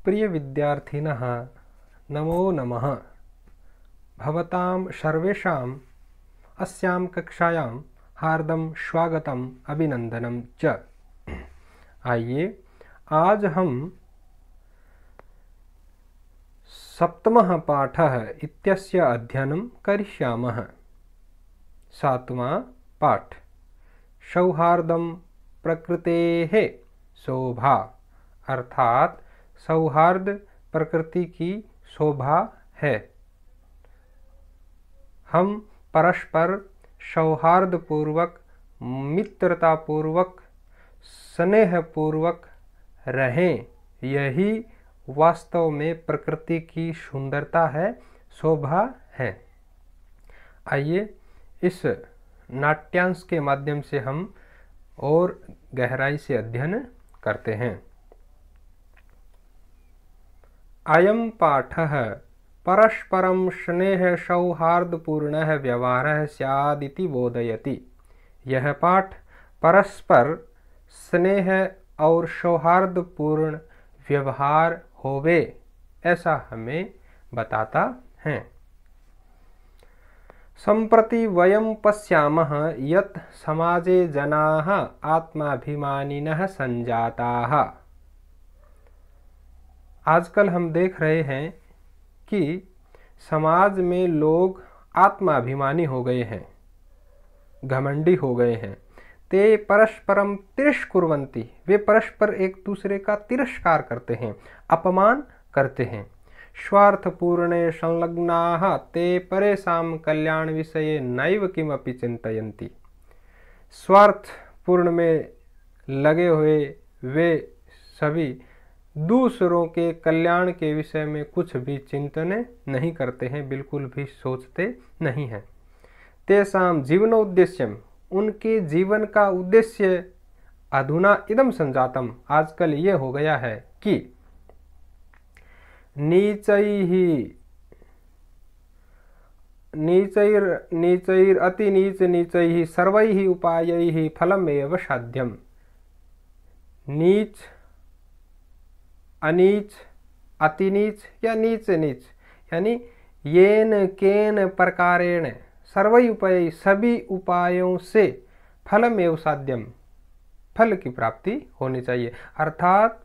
प्रिय विद्यार्थिनः नमो नमः। भवतां सर्वेषाम् अस्यां कक्षायां हार्दं स्वागतम् अभिनंदनं च। आइए आज हम सप्तमः पाठः इत्यस्य अध्ययनं करिष्यामः। सातवां पाठ सौहार्दं प्रकृतेः शोभा, अर्थात सौहार्द प्रकृति की शोभा है। हम परस्पर सौहार्दपूर्वक, मित्रतापूर्वक, स्नेहपूर्वक रहें, यही वास्तव में प्रकृति की सुंदरता है, शोभा है। आइए इस नाट्यांश के माध्यम से हम और गहराई से अध्ययन करते हैं। अयं पाठः परस्परं स्नेह सौहार्दपूर्णः व्यवहारः स्यादिति बोधयति। यह पाठ परस्पर स्नेह और सौहार्दपूर्ण व्यवहार होवे ऐसा हमें बताता है। सम्प्रति वयं पश्यामः यत् समाजे जनाः आत्माभिमानिनः संजाताः। आजकल हम देख रहे हैं कि समाज में लोग आत्माभिमानी हो गए हैं, घमंडी हो गए हैं। ते परस्परम तिरस्कुर्वन्ति, वे परस्पर एक दूसरे का तिरस्कार करते हैं, अपमान करते हैं। स्वार्थपूर्णे संलग्नाः ते परेषां कल्याण विषये नैव किमपि चिन्तयन्ति। स्वार्थपूर्ण में लगे हुए वे सभी दूसरों के कल्याण के विषय में कुछ भी चिंतन नहीं करते हैं, बिल्कुल भी सोचते नहीं हैं। तेषां जीवनोद्देश्यम, उनके जीवन का उद्देश्य अधुना इदम संजातम, आजकल ये हो गया है कि नीचैर अति नीच नीचैः सर्वैः उपायैः फलमेव साध्यम। नीच, अनीच, अति नीच या नीच नीच, यानी येन केन प्रकारेण सर्वै उपाय, सभी उपायों से फलमेव साध्यम, फल की प्राप्ति होनी चाहिए। अर्थात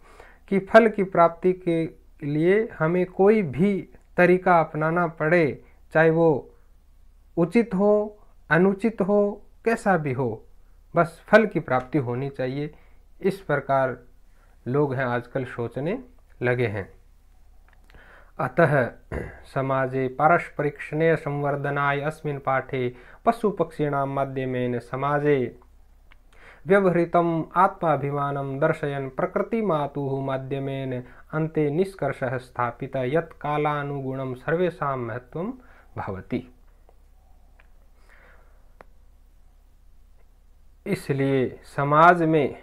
कि फल की प्राप्ति के लिए हमें कोई भी तरीका अपनाना पड़े, चाहे वो उचित हो, अनुचित हो, कैसा भी हो, बस फल की प्राप्ति होनी चाहिए। इस प्रकार लोग हैं आजकल सोचने लगे हैं। अतः समाजे पारस्परिक स्नेह संवर्धनाय अस्मिन् पाठे पशुपक्षिणां माध्यमेन समाजे व्यवहृतम् आत्माभिमानं दर्शयन् प्रकृतिमातुः माध्यमेन अन्ते निष्कर्षः स्थापितः यत् कालानुगुणं सर्वेषां महत्वं भवति। इसलिए समाज में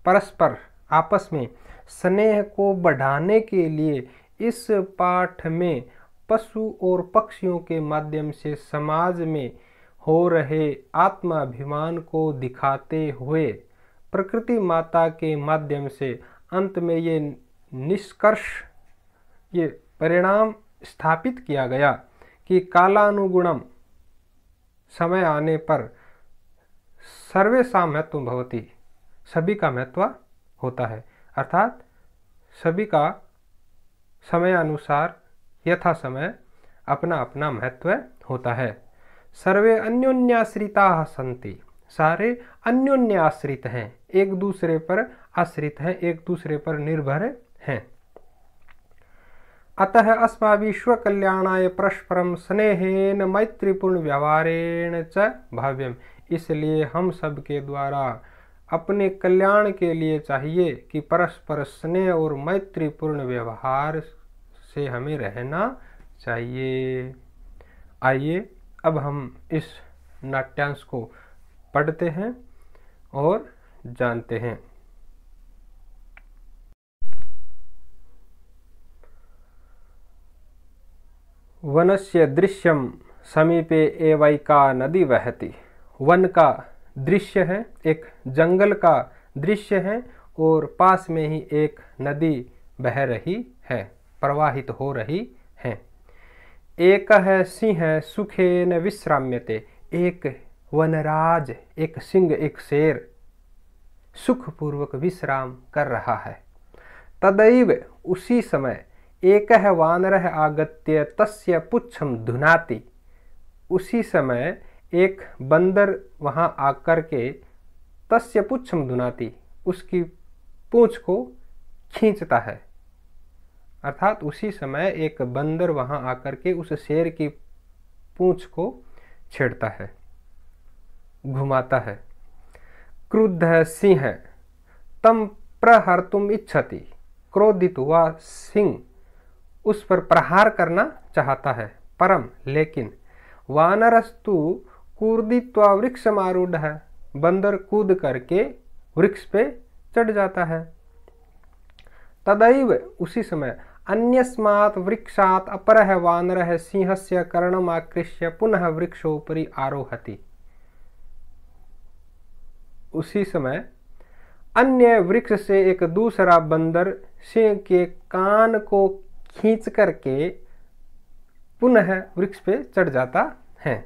परस्पर आपस में स्नेह को बढ़ाने के लिए इस पाठ में पशु और पक्षियों के माध्यम से समाज में हो रहे आत्माभिमान को दिखाते हुए प्रकृति माता के माध्यम से अंत में ये निष्कर्ष, ये परिणाम स्थापित किया गया कि कालानुगुणम, समय आने पर सर्वेषां महत्वं भवति, सभी का महत्व होता है। अर्थात सभी का समय अनुसार यथा समय अपना अपना महत्व होता है। सर्वे अन्योन्याश्रिताः सन्ति, सारे अन्योन्य आश्रित हैं, एक दूसरे पर आश्रित हैं, एक दूसरे पर निर्भर हैं। अतः अस्माभिः स्वकल्याणाय परस्परं स्नेहेन मैत्रीपूर्ण व्यवहारेण च भाव्यम्। इसलिए हम सब के द्वारा अपने कल्याण के लिए चाहिए कि परस्पर स्नेह और मैत्रीपूर्ण व्यवहार से हमें रहना चाहिए। आइए अब हम इस नाट्यांश को पढ़ते हैं और जानते हैं। वनस्य दृश्यम समीपे एवैका नदी वहति। वन का दृश्य है, एक जंगल का दृश्य है और पास में ही एक नदी बह रही है, प्रवाहित हो रही है। एक है सिंह सुखेन विश्राम्यते, एक वनराज, एक सिंह, एक शेर सुखपूर्वक विश्राम कर रहा है। तदैव उसी समय एक है वानरः आगत्य तस्य पुच्छम धुनाति, उसी समय एक बंदर वहां आकर के तस्य पुच्छम धुनाति, उसकी पूंछ को खींचता है। अर्थात उसी समय एक बंदर वहां आकर के उस शेर की पूंछ को छेड़ता है, घुमाता है। क्रुद्ध सिंह तम प्रहर्तुम इच्छति, क्रोधित हुआ सिंह उस पर प्रहार करना चाहता है, परम लेकिन वानरस्तु कूर्दित्वा वृक्षमारूढ़ है, बंदर कूद करके वृक्ष पे चढ़ जाता है। तदैव उसी समय अन्यस्मात् वृक्षात् अपरः वानरः सिंहस्य कर्णम् आकृष्य पुनः वृक्षोपरि आरोहति, उसी समय अन्य वृक्ष से एक दूसरा बंदर सिंह के कान को खींच करके पुनः वृक्ष पे चढ़ जाता है।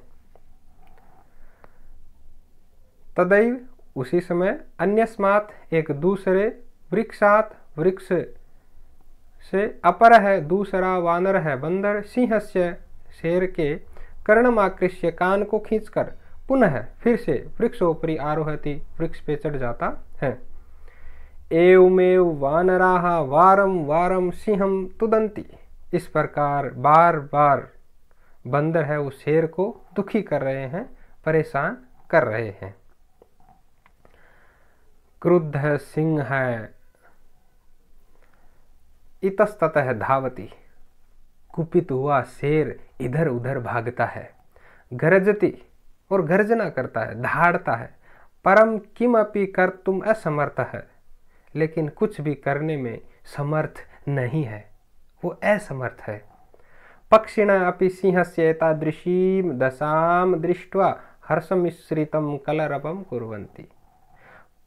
तदैव उसी समय अन्यस्मात् एक दूसरे वृक्षात् वृक्ष से अपर है दूसरा वानर है बंदर सिंहस्य शेर के कर्णम आकृष्य कान को खींचकर पुनः फिर से वृक्षोपरि आरोहति, वृक्ष पे चढ़ जाता है। एवमेव वानराः वारं वारं सिंहं तुदन्ति, इस प्रकार बार बार बंदर है उस शेर को दुखी कर रहे हैं, परेशान कर रहे हैं। क्रुद्ध सिंह है इतस्ततः धावति, कुपित हुआ शेर इधर उधर भागता है। गर्जति और गर्जना करता है, दहाड़ता है। परम किमपि कर्तुम असमर्थ है, लेकिन कुछ भी करने में समर्थ नहीं है, वो असमर्थ है। पक्षिण अपि सिंहस्य एतादृशीं दशां दृष्ट्वा हर्षमिश्रितं कलरवं कुर्वन्ति,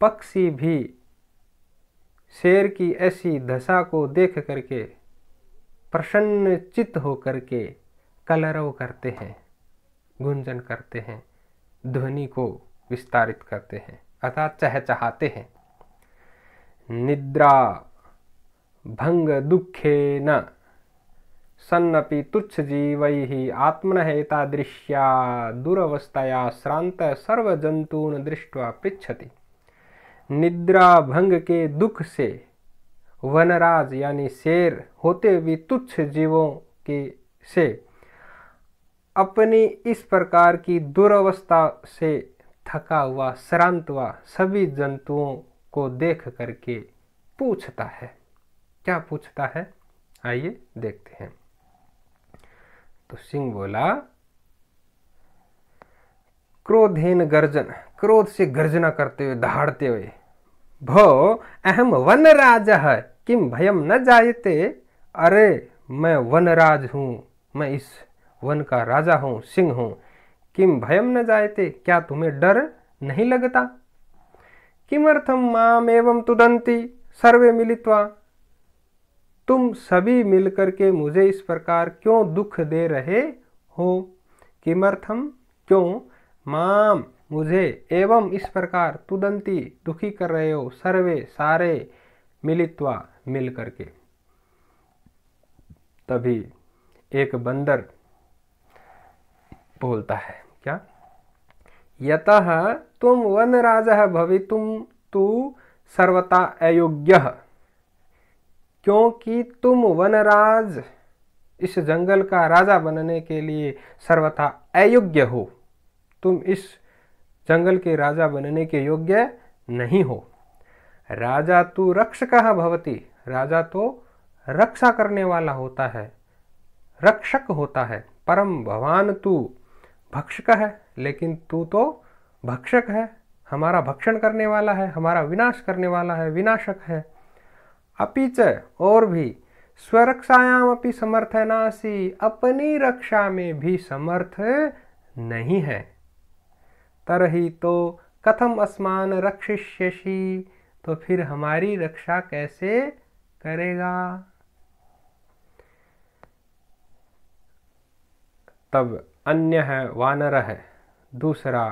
पक्षी भी शेर की ऐसी दशा को देख करके प्रसन्न चित्त होकर के कलरव करते हैं, गुंजन करते हैं, ध्वनि को विस्तारित करते हैं, अर्थात चहचहाते हैं। निद्रा भंग दुखेन सन्नपि तुच्छ जीवैः आत्मनः एतादृश्या दुरवस्थया श्रांत सर्वजंतून् दृष्ट्वा पृच्छति। निद्रा भंग के दुख से वनराज यानी शेर होते हुए तुच्छ जीवों के से अपनी इस प्रकार की दुरवस्था से थका हुआ श्रांत हुआ सभी जंतुओं को देख करके पूछता है। क्या पूछता है, आइए देखते हैं। तो सिंह बोला, क्रोधेन गर्जन, क्रोध से गर्जना करते हुए दहाड़ते हुए, भो अहम वनराजः किम भयम न जायते, अरे मैं वनराज हूँ, मैं इस वन का राजा हूँ, सिंह हूँ। किम भयम न जायते, क्या तुम्हें डर नहीं लगता। किमर्थम माम एवं तुदंती सर्वे मिलित्वा, तुम सभी मिलकर के मुझे इस प्रकार क्यों दुख दे रहे हो। किमर्थम क्यों, माम मुझे, एवं इस प्रकार, तुदंती दुखी कर रहे हो, सर्वे सारे, मिलित्वा मिल करके। तभी एक बंदर बोलता है, क्या, यतः तुम वनराजः भवितुम तु सर्वथा अयोग्यः, क्योंकि तुम वनराज इस जंगल का राजा बनने के लिए सर्वथा अयोग्य हो, तुम इस जंगल के राजा बनने के योग्य नहीं हो। राजा तु रक्षकः भवति, राजा तो रक्षा करने वाला होता है, रक्षक होता है। परम भवान तू भक्षक है, लेकिन तू तो भक्षक है, हमारा भक्षण करने वाला है, हमारा विनाश करने वाला है, विनाशक है। अपिच और भी स्वरक्षायाम अपि समर्थ नासी, अपनी रक्षा में भी समर्थ नहीं है। तरहि तो कथम अस्मान रक्षिष्यसि, तो फिर हमारी रक्षा कैसे करेगा। तब अन्य है, वानर है, दूसरा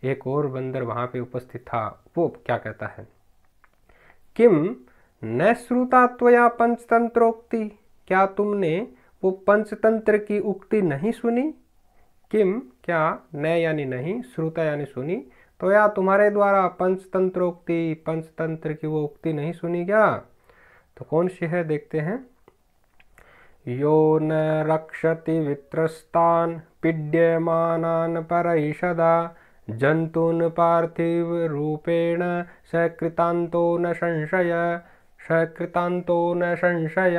एक और बंदर वहां पे उपस्थित था, वो क्या कहता है, किम न श्रुता त्वया पंचतंत्रोक्ति, क्या तुमने वो पंचतंत्र की उक्ति नहीं सुनी। किम क्या, न यानी नहीं, श्रुता यानी सुनी, तो या तुम्हारे द्वारा पंचतंत्रोक्ति, पंचतंत्र की वो उक्ति नहीं सुनी क्या। तो कौन सी है देखते हैं। यो न रक्षति वित्रस्तान पीड्यमानान परैषदा जंतून पार्थिव रूपेण सकृतांतो न संशय, सकृतांतो न संशय।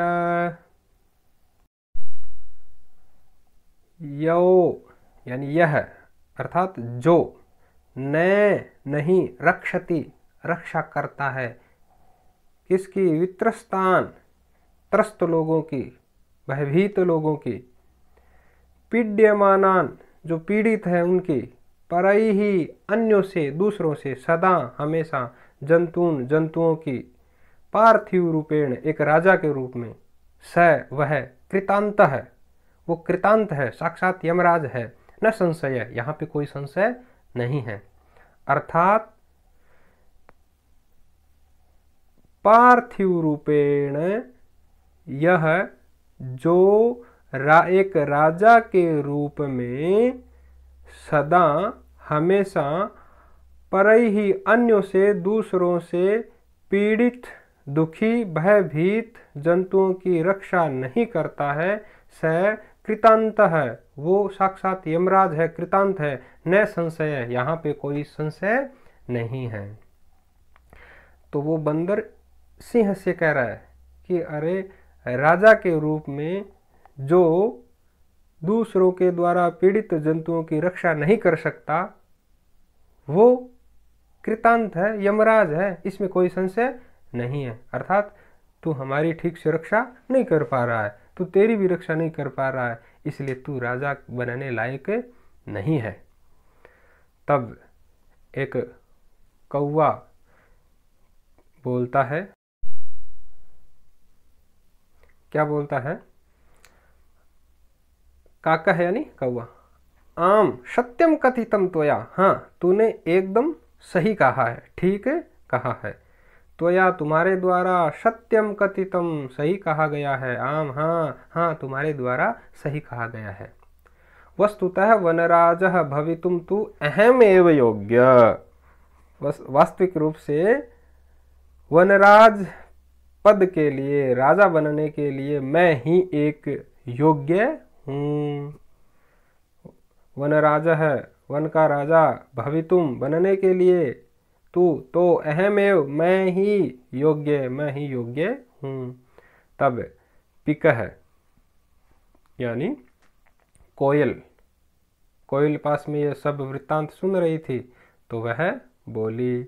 यो यानी यह, अर्थात जो, न नहीं, रक्षति रक्षा करता है, किसकी, वित्रस्तान त्रस्त लोगों की, भयभीत लोगों की, पीड्यमानान जो पीड़ित है उनकी, परई ही अन्यों से, दूसरों से, सदा हमेशा, जंतून जंतुओं की, पार्थिव रूपेण एक राजा के रूप में, स वह, कृतांत है वो, कृतांत है साक्षात यमराज है, न संशय यहाँ पे कोई संशय नहीं है। अर्थात पार्थिव रूपेण यह जो एक राजा के रूप में सदा हमेशा परई ही अन्यों से, दूसरों से पीड़ित, दुखी, भयभीत जंतुओं की रक्षा नहीं करता है, स कृतांत है वो साक्षात यमराज है, कृतांत है, न संशय यहाँ पे कोई संशय नहीं है। तो वो बंदर सिंह से कह रहा है कि अरे राजा के रूप में जो दूसरों के द्वारा पीड़ित जंतुओं की रक्षा नहीं कर सकता, वो कृतांत है, यमराज है, इसमें कोई संशय नहीं है। अर्थात तू हमारी ठीक से रक्षा नहीं कर पा रहा है, तू तेरी भी रक्षा नहीं कर पा रहा है, इसलिए तू राजा बनने लायक नहीं है। तब एक कौवा बोलता है, क्या बोलता है, काका है यानी कौवा, आम सत्यम कथितम त्वया, हाँ तूने एकदम सही कहा है, ठीक कहा है, त्वया तुम्हारे द्वारा, सत्यम कथितम सही कहा गया है, आम हाँ हाँ तुम्हारे द्वारा सही कहा गया है। वस्तुतः वनराजः भवितुम तु अहम एव योग्य, वास्तविक रूप से वनराज पद के लिए, राजा बनने के लिए मैं ही एक योग्य हूँ। वनराजः वन का राजा, भवितुम बनने के लिए, तू तो अहमेव मैं ही योग्य, मैं ही योग्य हूँ। तब पिकह यानी कोयल, कोयल पास में ये सब वृत्तांत सुन रही थी, तो वह बोली,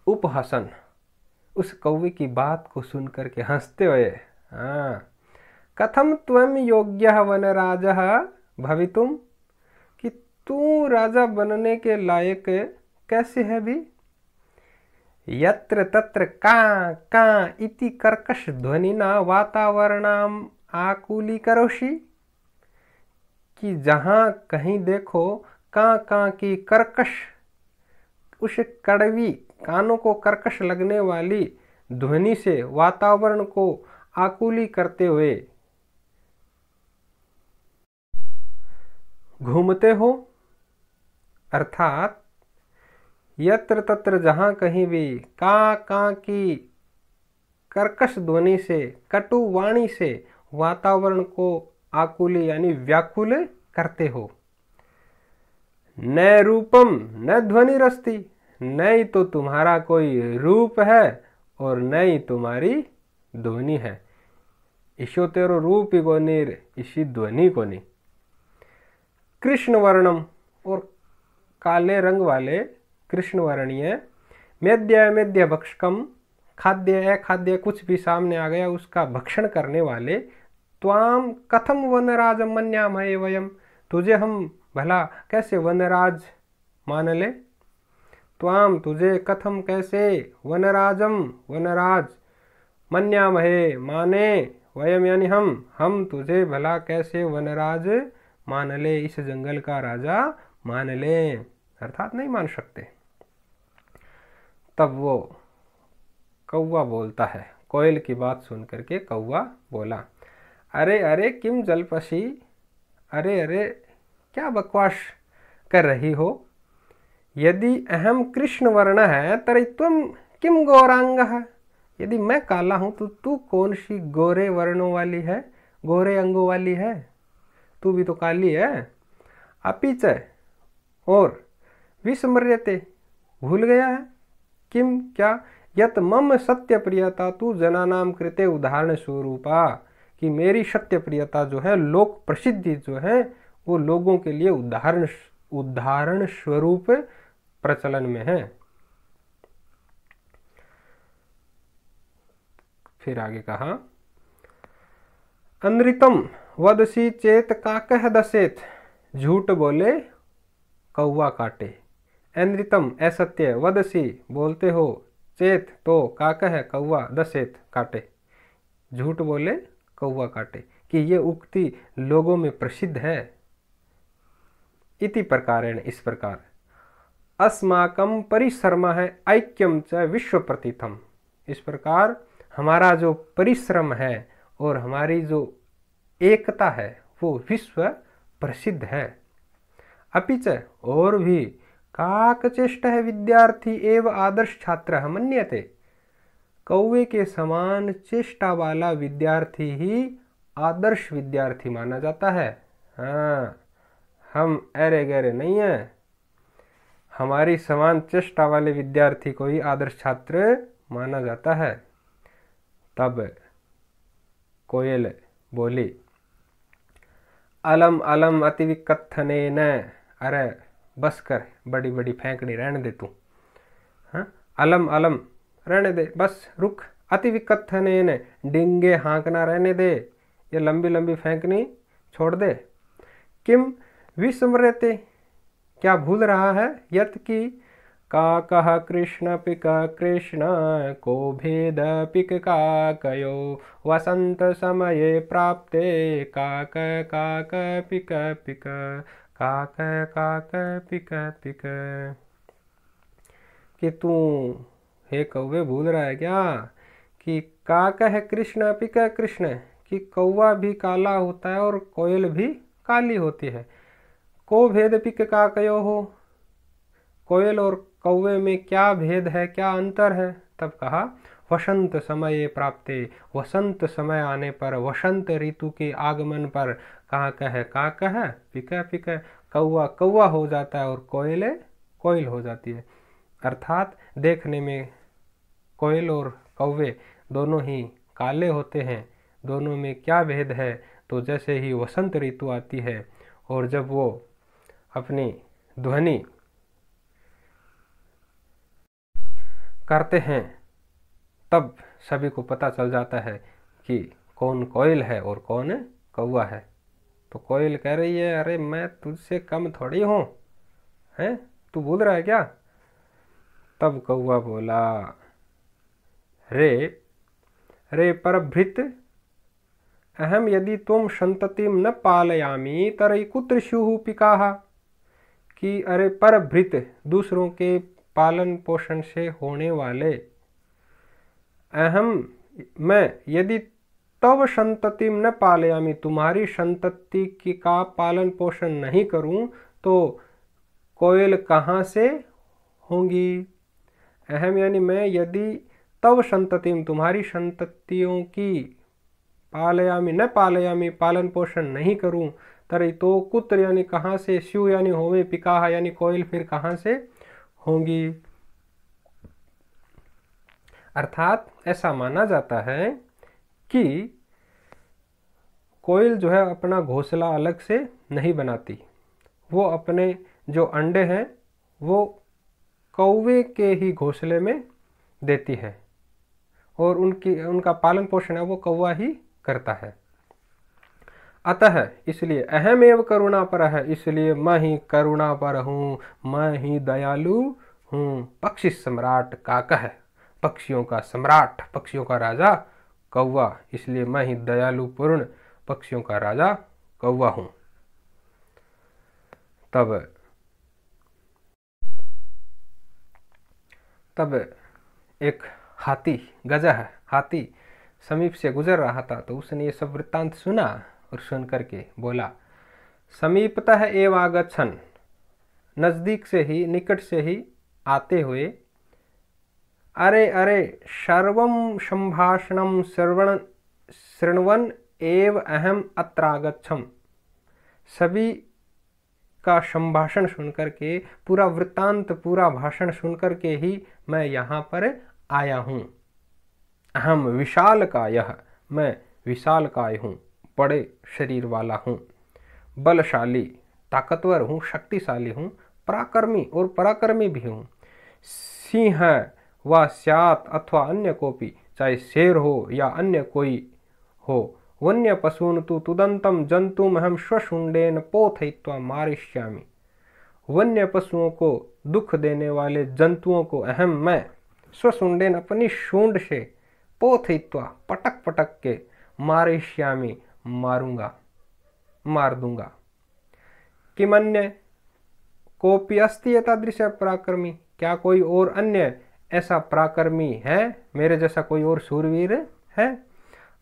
उपहसन, उस कौवे की बात को सुन करके हंसते हुए, हाँ, कथम त्वं योग्यः वनराजः भवितुम, कि तू राजा बनने के लायक कैसे है भी। यत्र तत्र का इति कर्कश ध्वनिना वातावरणाम आकुलीकरोषि, कि जहाँ कहीं देखो का की कर्कश, उस कड़वी, कानों को कर्कश लगने वाली ध्वनि से वातावरण को आकुली करते हुए घूमते हो। अर्थात यत्र तत्र जहाँ कहीं भी का की कर्कश ध्वनि से, कटु वाणी से वातावरण को आकुली यानी व्याकुल करते हो। न रूपम न ध्वनि रस्ती, न ही तो तुम्हारा कोई रूप है और न ही तुम्हारी ध्वनि है। ईशो तेरो रूप ही कोनी, इसी ध्वनि कोनी। कृष्ण वर्णम, और काले रंग वाले कृष्ण वर्णीय, मेद्य मेद्य भक्षकम, खाद्य अखाद्य कुछ भी सामने आ गया उसका भक्षण करने वाले, त्वाम कथम वनराज मन्यामहे वयम, तुझे हम भला कैसे वनराज मान ले। त्वाम तुझे, कथम कैसे, वनराजम वनराज, मन्यामहे माने, वयम यानी हम तुझे भला कैसे वनराज मान ले, इस जंगल का राजा मान ले, अर्थात नहीं मान सकते। तब वो कौवा बोलता है, कोयल की बात सुन करके कौवा बोला, अरे अरे किम जलपसी, अरे अरे क्या बकवास कर रही हो, यदि अहम कृष्ण वर्ण है तरी तुम किम गौरांग है, यदि मैं काला हूं तो तू कौन सी गोरे वर्णों वाली है, गोरे अंगों वाली है, तू भी तो काली है। अपिच और विस्मर्यते भूल गया है, किम क्या, यत मम सत्य प्रियता तू जनानाम कृते उदाहरण स्वरूपा, कि मेरी सत्य प्रियता जो है, लोक प्रसिद्धि जो है, वो लोगों के लिए उदाहरण स्वरूप प्रचलन में है। फिर आगे कहा, अनृतम वदसी चेत काकह दसेत, झूठ बोले कौवा काटे, अनृतम असत्य, वदसी बोलते हो, चेत तो काकह कौवा, दसेत काटे, झूठ बोले कौवा काटे, कि ये उक्ति लोगों में प्रसिद्ध है। इति प्रकारेण इस प्रकार, अस्माकं परिश्रम है ऐक्यम च विश्व प्रतिथम, इस प्रकार हमारा जो परिश्रम है और हमारी जो एकता है वो विश्व प्रसिद्ध है। अपिच और भी, काकचेष्ट है विद्यार्थी एवं आदर्श छात्र मन्यते, कौवे के समान चेष्टा वाला विद्यार्थी ही आदर्श विद्यार्थी माना जाता है। हाँ, हम अरे गहरे नहीं हैं, हमारी समान चेष्टा वाले विद्यार्थी को ही आदर्श छात्र माना जाता है। तब कोयल बोली, अलम अलम अतिविकथने न, अरे बस कर, बड़ी बड़ी फेंकड़ी रहने दे तू, हाँ अलम अलम रहने दे, बस रुक, अतिविकथने न, डिंगे हाँकना रहने दे, ये लंबी लंबी फेंकनी छोड़ दे। किम विस्मृते, क्या भूल रहा है, यत की काकः कृष्ण पिक कृष्ण, को भेद पिक काकयो, वसंत समये प्राप्ते, काक काक पिक पिक, काक काक पिक पिक, कि तू हे कौवे भूल रहा है क्या कि काकः कृष्ण पिक कृष्ण, कि कौवा भी काला होता है और कोयल भी काली होती है। को भेद पिक काकयो हो, कोयल और कौवे में क्या भेद है, क्या अंतर है। तब कहा, वसंत समय प्राप्ते, वसंत समय आने पर, वसंत ऋतु के आगमन पर, काकः काकः पिक पिक, कौवा कौवा हो जाता है और कोयल कोयल हो जाती है। अर्थात देखने में कोयल और कौवे दोनों ही काले होते हैं, दोनों में क्या भेद है, तो जैसे ही वसंत ऋतु आती है और जब वो अपनी ध्वनि करते हैं तब सभी को पता चल जाता है कि कौन कोयल है और कौन कौवा है। तो कोयल कह रही है, अरे मैं तुझसे कम थोड़ी हूँ, हैं तू भूल रहा है क्या। तब कौवा बोला, रे रे परभृत, अहम यदि तुम संततिम न पालयामी तरई कुत्र स्युः पिकाः, कि अरे परभृत, दूसरों के पालन पोषण से होने वाले, अहम मैं, यदि तब संततिम न पालयामी, तुम्हारी संतति की का पालन पोषण नहीं करूं तो कोयल कहाँ से होंगी। अहम यानी मैं, यदि तब संततिम, तुम्हारी संततियों की, पालयामी न पालयामी, पालन पोषण नहीं करूं, तरी तो कुत्र यानी कहाँ से, स्यु यानी होवे, पिकाह यानी कोयल फिर कहाँ से होंगी। अर्थात ऐसा माना जाता है कि कोयल जो है अपना घोंसला अलग से नहीं बनाती, वो अपने जो अंडे हैं वो कौवे के ही घोंसले में देती है और उनका पालन पोषण है वो कौवा ही करता है। अतः इसलिए अहमेव करुणा पर है, इसलिए मैं ही करुणा पर हूँ, मैं ही दयालु हूँ। पक्षी सम्राट काकः, पक्षियों का सम्राट, पक्षियों का राजा कौवा, इसलिए मैं ही दयालु पूर्ण पक्षियों का राजा कौवा हूं। तब एक हाथी, गजह हाथी समीप से गुजर रहा था, तो उसने ये सब वृत्तांत सुना और सुन करके बोला, समीपतः एव आगच्छन्, नजदीक से ही, निकट से ही आते हुए, अरे अरे सर्वं संभाषणं शृण्वन् एव अहम अत्रागच्छम्, सभी का संभाषण सुनकर के, पूरा वृत्तांत, पूरा भाषण सुनकर के ही मैं यहाँ पर आया हूँ। अहम विशालकायः, मैं विशालकाय हूँ, बड़े शरीर वाला हूँ, बलशाली, ताकतवर हूँ, शक्तिशाली हूँ, पराक्रमी और पराक्रमी भी हूँ। सिंह व स्यात् अथवा अन्य कोपि, चाहे शेर हो या अन्य कोई हो, वन्य पशून् तु तुदन्तं जंतुम अहम स्वशुंडेन पोथयित्वा मारिष्यामि, वन्य पशुओं को दुख देने वाले जंतुओं को अहम मैं स्वशुंडेन अपनी शूंड से पोथयित्वा पटक पटक के मारिष्यामि मारूंगा, मार दूंगा। किमन्य कोपि अस्ति एतादृश पराक्रमी, क्या कोई और अन्य ऐसा पराक्रमी है, मेरे जैसा कोई और शूरवीर है।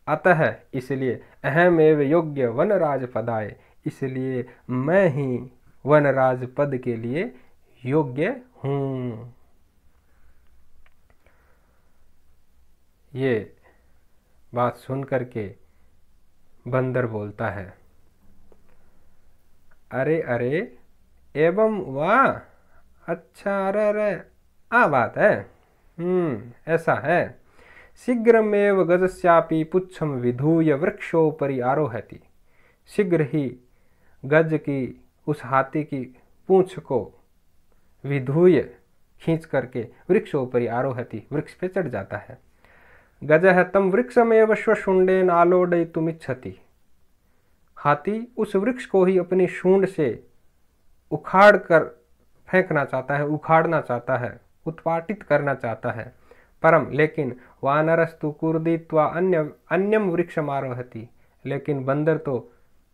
अतः इसलिए अहम एव योग्य वनराज पदाय, इसलिए मैं ही वनराज पद के लिए योग्य हूँ। ये बात सुन करके बंदर बोलता है, अरे अरे एवं वाह, अच्छा, अरे अरे आ बात है, ऐसा है। शीघ्रमेव गजस्यापि पुच्छम विधूय वृक्षोपरि आरोहति, शीघ्र ही गज की, उस हाथी की पूंछ को विधूय खींच करके वृक्षोपरि आरोहति, वृक्ष पे चढ़ जाता है। गजः तम वृक्षमेव स्वशुंडेन आलोडयितुमिच्छति, हाथी उस वृक्ष को ही अपनी शूंड से उखाड़ कर फेंकना चाहता है, उखाड़ना चाहता है, उत्पाटित करना चाहता है। परम लेकिन वानरस्तु कूर्दित्वा अन्यम वृक्षम आरोहति, लेकिन बंदर तो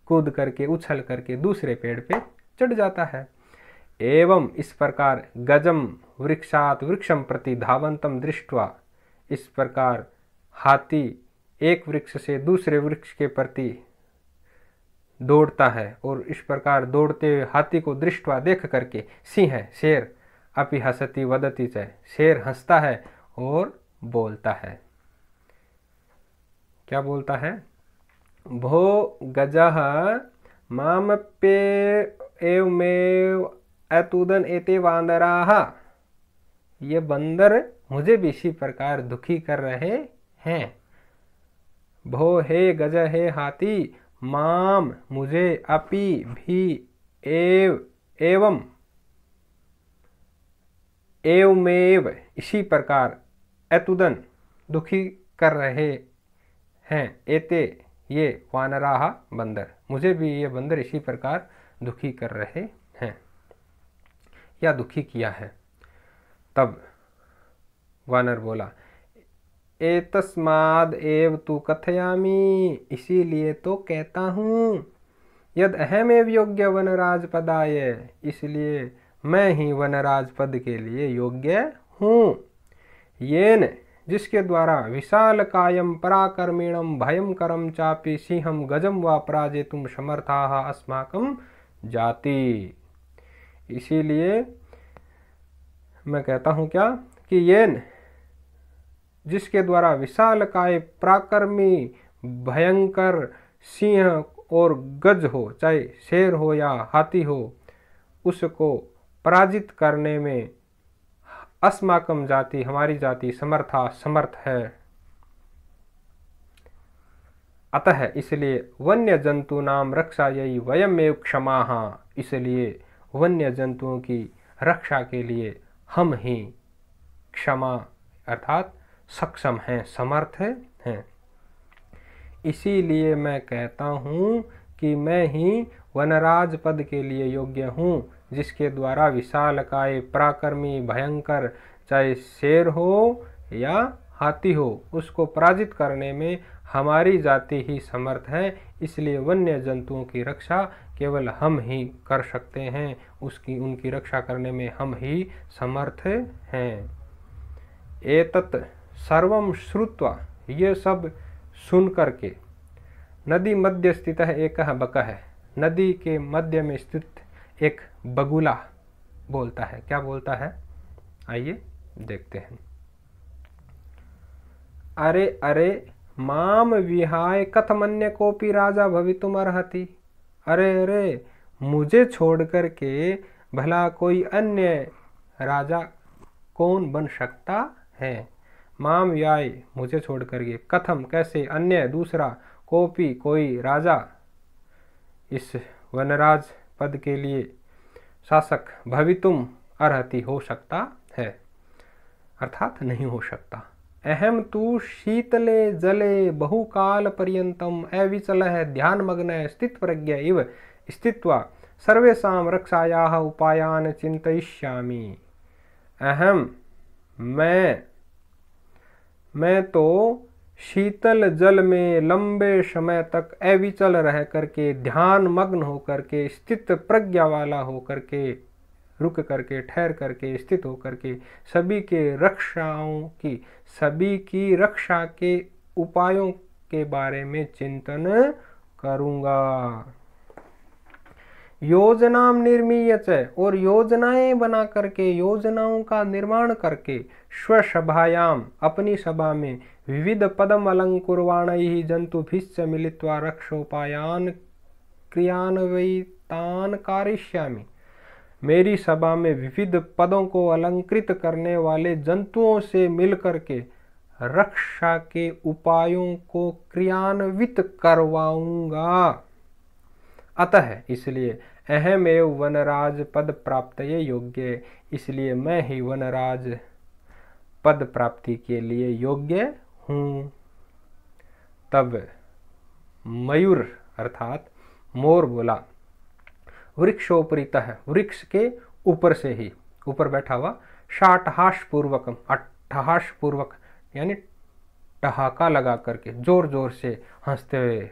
कूद करके, उछल करके दूसरे पेड़ पे चढ़ जाता है। एवं इस प्रकार गजम वृक्षात वृक्षम प्रति धावंतम दृष्ट्वा, इस प्रकार हाथी एक वृक्ष से दूसरे वृक्ष के प्रति दौड़ता है, और इस प्रकार दौड़ते हुए हाथी को दृष्ट्वा देख करके, सिंह शेर अपि हसति वदति च, शेर हंसता है और बोलता है। क्या बोलता है? भो गजः मामप्ये एवमेव अतुदन एते वानराः, ये बंदर मुझे भी इसी प्रकार दुखी कर रहे हैं। भो हे गज, हे हाथी, माम मुझे, अपि भी, एवं एवमेव इसी प्रकार, अतुदन दुखी कर रहे हैं, एते ये वानराः बंदर, मुझे भी ये बंदर इसी प्रकार दुखी कर रहे हैं या दुखी किया है। तब वानर बोला, एतस्माद् एव तु कथयामि, इसीलिए तो कहता हूँ, यद अहमेव योग्य वनराज पदाय, इसलिए मैं ही वनराज पद के लिए योग्य हूँ। येन जिसके द्वारा विशाल कायम पराक्रमीणम भयंकरम चापि सिंहम गजम व पराजेतुम समर्थाः अस्माकं जाति। इसीलिए मैं कहता हूँ क्या कि येन जिसके द्वारा विशाल काय पराक्रमी भयंकर सिंह और गज हो, चाहे शेर हो या हाथी हो, उसको पराजित करने में अस्माकम जाति, हमारी जाति समर्था, समर्थ है। अतः इसलिए वन्य जंतु नाम रक्षायै वयमेव क्षमाः, इसलिए वन्य जंतुओं की रक्षा के लिए हम ही क्षमा अर्थात सक्षम हैं, समर्थ हैं। इसीलिए मैं कहता हूँ कि मैं ही वनराज पद के लिए योग्य हूँ, जिसके द्वारा विशालकाय पराक्रमी भयंकर, चाहे शेर हो या हाथी हो, उसको पराजित करने में हमारी जाति ही समर्थ है। इसलिए वन्य जंतुओं की रक्षा केवल हम ही कर सकते हैं, उनकी रक्षा करने में हम ही समर्थ हैं। एतत् सर्वं श्रुत्वा, ये सब सुन करके, नदी मध्य स्थित है एकः बकः, नदी के मध्य में स्थित एक बगुला बोलता है। क्या बोलता है, आइए देखते हैं। अरे अरे माम विहाय कथमन्य कोपि राजा भवितुम अर्हति। अरे अरे, मुझे छोड़ करके भला कोई अन्य राजा कौन बन सकता है। माम विहाय, मुझे छोड़ करके, कथम कैसे, अन्य दूसरा, कोपि कोई राजा, इस वनराज पद के लिए शासक भवितुम अर्हति हो सकता है, अर्थात नहीं हो सकता। अहम तु शीतले जले बहुकाल पर्यंतम अविचलः ध्यानमग्नः स्थितप्रज्ञ इव स्थित्वा सर्वेषां रक्षायाः उपायान् चिन्तयिष्यामि। अहम, मैं तो शीतल जल में लंबे समय तक अविचल रह करके, ध्यान मग्न होकर के, स्थित प्रज्ञा वाला होकर के, रुक करके, ठहर करके, स्थित होकर के सभी की रक्षा के उपायों के बारे में चिंतन करूंगा। योजनाम निर्मीय च, और योजनाएं बना करके, योजनाओं का निर्माण करके, स्वसभायाम, अपनी सभा में, विविध पदम अलंकुर्वाणैः जंतुभिश्च मिलित्वा रक्षोपायान क्रियान्वितान कारयिष्यामि। मेरी सभा में विविध पदों को अलंकृत करने वाले जंतुओं से मिलकर के रक्षा के उपायों को क्रियान्वित करवाऊंगा। अतः इसलिए अहमेव वनराज पद प्राप्तये योग्य, इसलिए मैं ही वनराज पद प्राप्ति के लिए योग्य हूँ। तब मयूर अर्थात मोर बोला, वृक्षोपरितः, वृक्ष के ऊपर से ही, ऊपर बैठा हुआ, शाटहास पूर्वकम, अट्ठहास पूर्वक यानी ठहाका लगा करके, जोर जोर से हंसते हुए,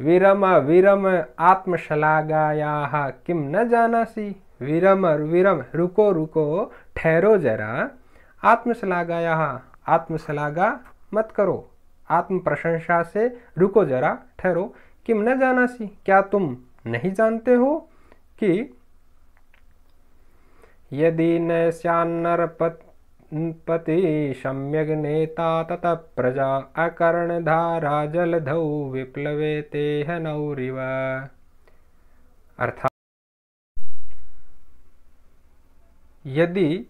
वीरम वीरम आत्मशलाघायाः किम न जानासि। वीरम वीरम, रुको रुको, ठहरो जरा, आत्मशलाघायाः, आत्मशलाघा मत करो, आत्म प्रशंसा से रुको जरा, ठहरो, किम न जानासि, क्या तुम नहीं जानते हो कि यदि न स्यान्नरपति सम्यग् नेता ततः प्रजा अकर्णधारा जलधौ विप्लवे तेह नौरिव। अर्थात यदि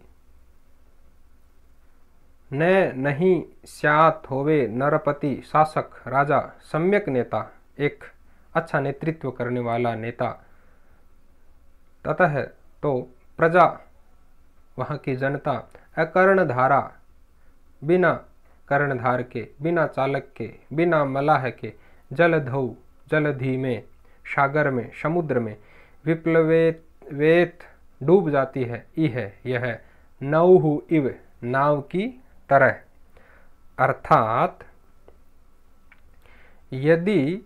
नहीं स्यात होवे नरपति शासक राजा, सम्यक नेता एक अच्छा नेतृत्व करने वाला नेता, ततः तो प्रजा वहाँ की जनता अकर्णधारा बिना कर्णधार के, बिना चालक के, बिना मलाह के, जलधौ जलधि में, सागर में, समुद्र में, विप्लवेत डूब जाती है, यह नौहु इव नाव की तरह। अर्थात यदि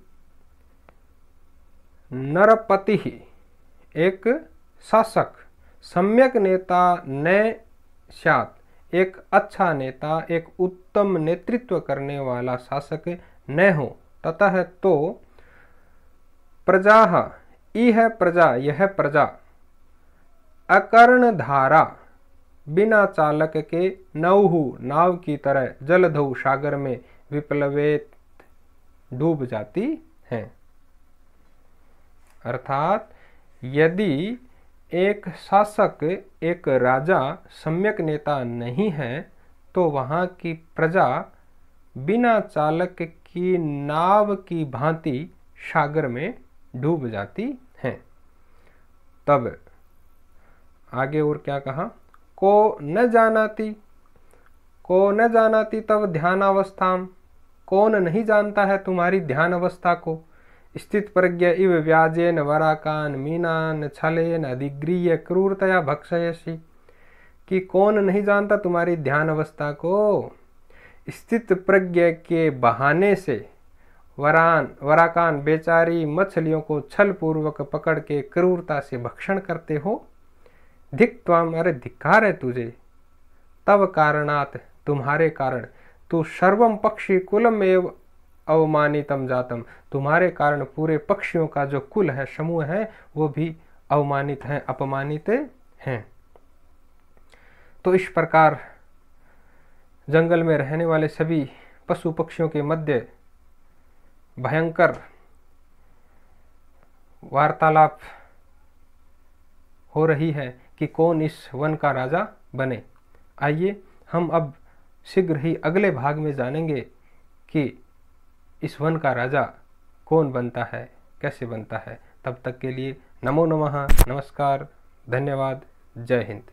नरपति एक शासक सम्यक नेता न स्यात्, एक अच्छा नेता, एक उत्तम नेतृत्व करने वाला शासक न हो, ततः तो प्रजा, यह प्रजा अकर्णधारा बिना चालक के, नौहु नाव की तरह, जलधौ सागर में, विप्लवेत डूब जाती है। अर्थात यदि एक शासक, एक राजा सम्यक नेता नहीं है, तो वहाँ की प्रजा बिना चालक की नाव की भांति सागर में डूब जाती है। तब आगे और क्या कहा, को न जानाती तब ध्यानावस्थाम, कौन नहीं जानता है तुम्हारी ध्यान अवस्था को। स्थित प्रज्ञ इव व्याजेन वराकान मीनान छलेन अधिगृह्य क्रूरतया भक्षयसि, कि कौन नहीं जानता तुम्हारी ध्यान अवस्था को। स्थित प्रज्ञ के बहाने से वराकान बेचारी मछलियों को छल पूर्वक पकड़ के क्रूरता से भक्षण करते हो। धिक त्वाम, अरे धिक्कार है तुझे। तव कारणात, तुम्हारे कारण, तू सर्वम पक्षी कुलम एव अवमानितम जातम, तुम्हारे कारण पूरे पक्षियों का जो कुल है, समूह है, वो भी अवमानित हैं, अपमानित हैं। तो इस प्रकार जंगल में रहने वाले सभी पशु पक्षियों के मध्य भयंकर वार्तालाप हो रही है कि कौन इस वन का राजा बने। आइए हम अब शीघ्र ही अगले भाग में जानेंगे कि इस वन का राजा कौन बनता है, कैसे बनता है। तब तक के लिए नमो नमः, नमस्कार, धन्यवाद, जय हिंद।